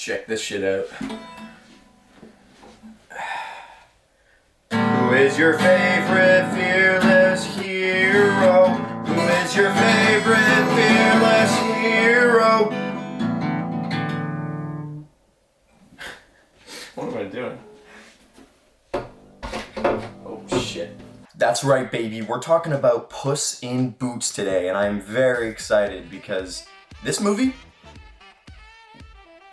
check this shit out. Who is your favorite fearless hero? Who is your favorite fearless hero? What am I doing? Oh shit. That's right, baby. We're talking about Puss in Boots today, and I'm very excited because this movie,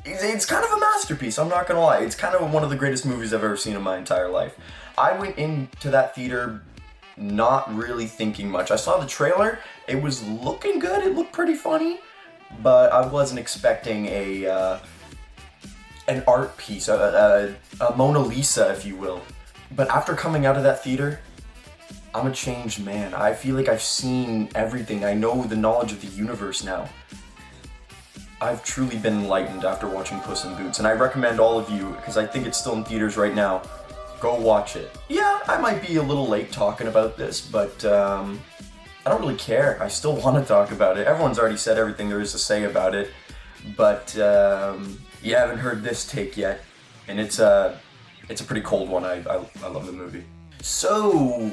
it's kind of a masterpiece, I'm not gonna lie. It's kind of one of the greatest movies I've ever seen in my entire life. I went into that theater not really thinking much. I saw the trailer, it was looking good, it looked pretty funny, but I wasn't expecting an art piece, a Mona Lisa, if you will. But after coming out of that theater, I'm a changed man. I feel like I've seen everything. I know the knowledge of the universe now. I've truly been enlightened after watching Puss in Boots, and I recommend all of you, because I think it's still in theaters right now, go watch it. Yeah, I might be a little late talking about this, but I don't really care. I still want to talk about it. Everyone's already said everything there is to say about it, but you haven't heard this take yet, and it's a pretty cold one. I love the movie. So,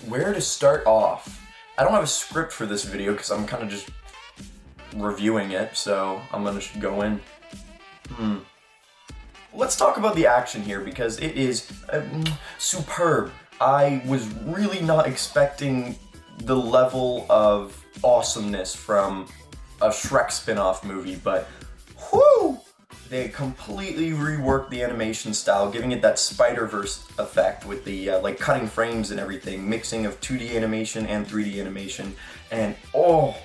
where to start off? I don't have a script for this video because I'm kind of just reviewing it, so I'm gonna go in. Let's talk about the action here because it is superb. I was really not expecting the level of awesomeness from a Shrek spin-off movie, but whoo! They completely reworked the animation style, giving it that Spider-Verse effect with the like cutting frames and everything, mixing of 2D animation and 3D animation, and oh,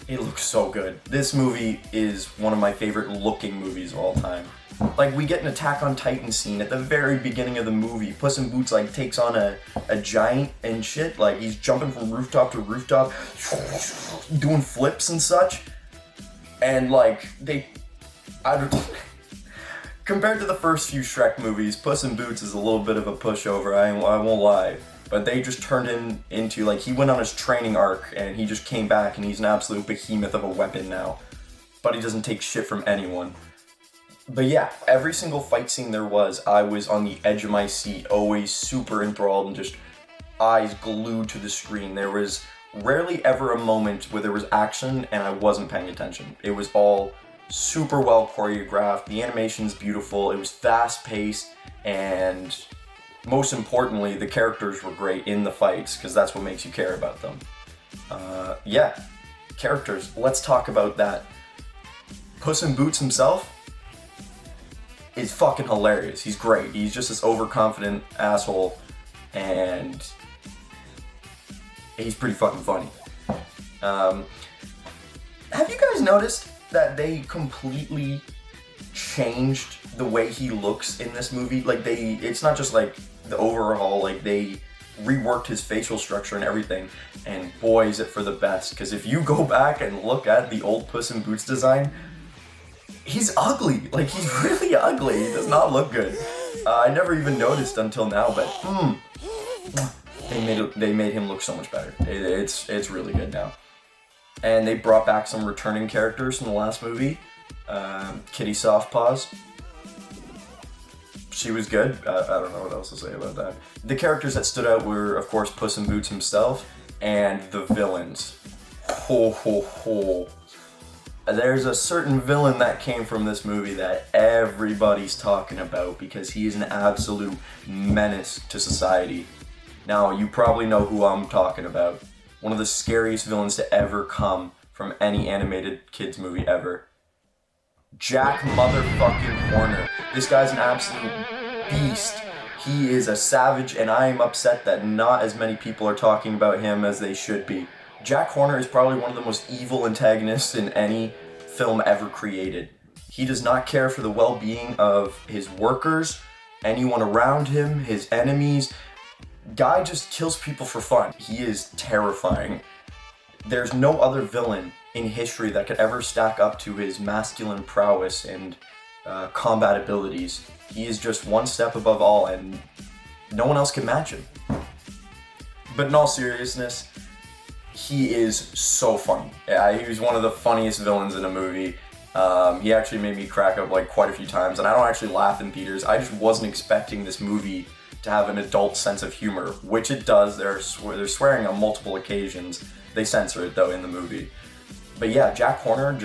it looks so good. This movie is one of my favorite looking movies of all time. Like, we get an Attack on Titan scene at the very beginning of the movie. Puss in Boots like takes on a giant and shit, like he's jumping from rooftop to rooftop, doing flips and such, and like compared to the first few Shrek movies, Puss in Boots is a little bit of a pushover, I won't lie. But they just turned him into, like, he went on his training arc and he just came back and he's an absolute behemoth of a weapon now. But he doesn't take shit from anyone. But yeah, every single fight scene there was, I was on the edge of my seat, always super enthralled and just eyes glued to the screen. There was rarely ever a moment where there was action and I wasn't paying attention. It was all super well choreographed, the animation's beautiful, it was fast paced, and most importantly, the characters were great in the fights, because that's what makes you care about them. Yeah, characters, let's talk about that. Puss in Boots himself is fucking hilarious, he's great, he's just this overconfident asshole, and he's pretty fucking funny. Have you guys noticed that they completely changed the way he looks in this movie? Like, it's not just like the overhaul, like they reworked his facial structure and everything, and boy is it for the best, because if you go back and look at the old Puss in Boots design, he's ugly, like he's really ugly, he does not look good. I never even noticed until now, but they made him look so much better. It's really good now. And they brought back some returning characters from the last movie. Kitty Softpaws. She was good. I don't know what else to say about that. The characters that stood out were, of course, Puss in Boots himself and the villains. Ho ho ho. There's a certain villain that came from this movie that everybody's talking about because he is an absolute menace to society. Now, you probably know who I'm talking about. One of the scariest villains to ever come from any animated kids movie ever. Jack motherfucking Horner. This guy's an absolute beast. He is a savage, and I am upset that not as many people are talking about him as they should be. Jack Horner is probably one of the most evil antagonists in any film ever created. He does not care for the well-being of his workers, anyone around him, his enemies. Guy just kills people for fun. He is terrifying. There's no other villain in history that could ever stack up to his masculine prowess and combat abilities. He is just one step above all, and no one else can match him. But in all seriousness, he is so funny. Yeah, he was one of the funniest villains in a movie. He actually made me crack up like quite a few times, and I don't actually laugh in theaters. I just wasn't expecting this movie to have an adult sense of humor, which it does. They're swearing on multiple occasions. They censor it though in the movie. But yeah, Jack Horner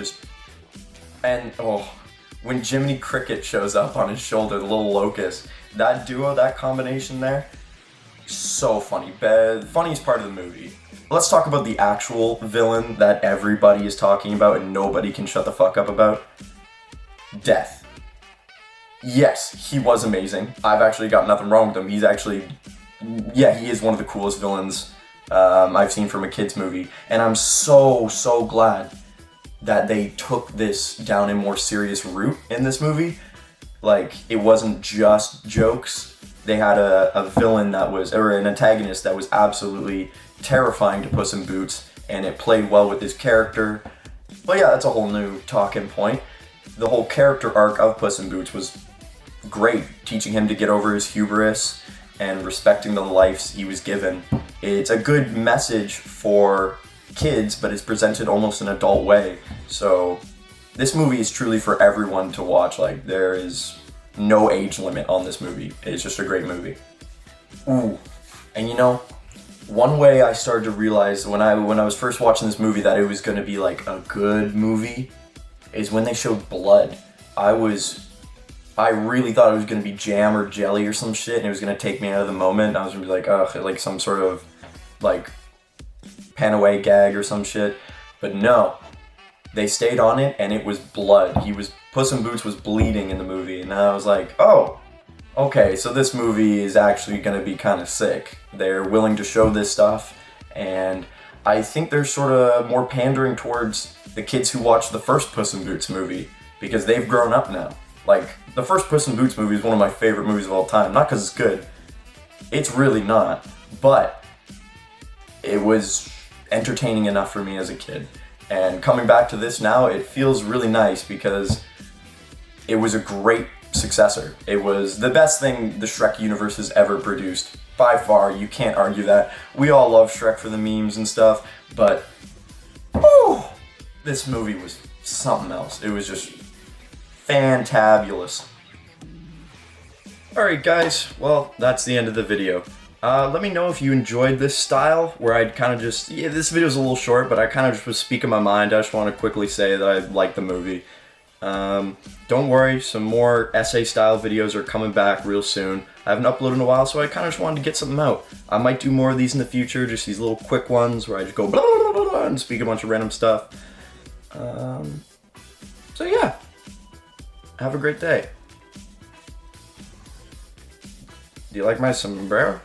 when Jiminy Cricket shows up on his shoulder, the little locust, that duo, that combination there, so funny. Funniest part of the movie. Let's talk about the actual villain that everybody is talking about and nobody can shut the fuck up about. Death. Yes, he was amazing. I've actually got nothing wrong with him. He's actually, yeah, he is one of the coolest villains I've seen from a kid's movie. And I'm so glad that they took this down a more serious route in this movie. Like, it wasn't just jokes. They had a villain or an antagonist that was absolutely terrifying to Puss in Boots, and it played well with his character. But yeah, that's a whole new talking point. The whole character arc of Puss in Boots was great, teaching him to get over his hubris and respecting the lives he was given. It's a good message for kids, but it's presented almost in an adult way. So this movie is truly for everyone to watch. Like, there is no age limit on this movie. It's just a great movie. Ooh, and you know, one way I started to realize when I was first watching this movie that it was going to be like a good movie is when they showed blood. I really thought it was going to be jam or jelly or some shit, and it was going to take me out of the moment. I was going to be like, ugh, like some sort of like pan away gag or some shit. But no, they stayed on it, and it was blood. Puss in Boots was bleeding in the movie, and I was like, oh, okay, so this movie is actually going to be kind of sick. They're willing to show this stuff, and I think they're sort of more pandering towards the kids who watched the first Puss in Boots movie, because they've grown up now. Like, the first Puss in Boots movie is one of my favorite movies of all time. Not because it's good. It's really not. But it was entertaining enough for me as a kid. And coming back to this now, it feels really nice because it was a great successor. It was the best thing the Shrek universe has ever produced. By far, you can't argue that. We all love Shrek for the memes and stuff, but whew, this movie was something else. It was just fantabulous. Alright guys, well, that's the end of the video. Let me know if you enjoyed this style, where I'd kind of just, this video's a little short, but I kind of just was speaking my mind. I just want to quickly say that I like the movie. Don't worry, some more essay-style videos are coming back real soon. I haven't uploaded in a while, so I kind of just wanted to get something out. I might do more of these in the future, just these little quick ones where I just go blah, blah, blah, blah, and speak a bunch of random stuff. So yeah, have a great day. Do you like my sombrero?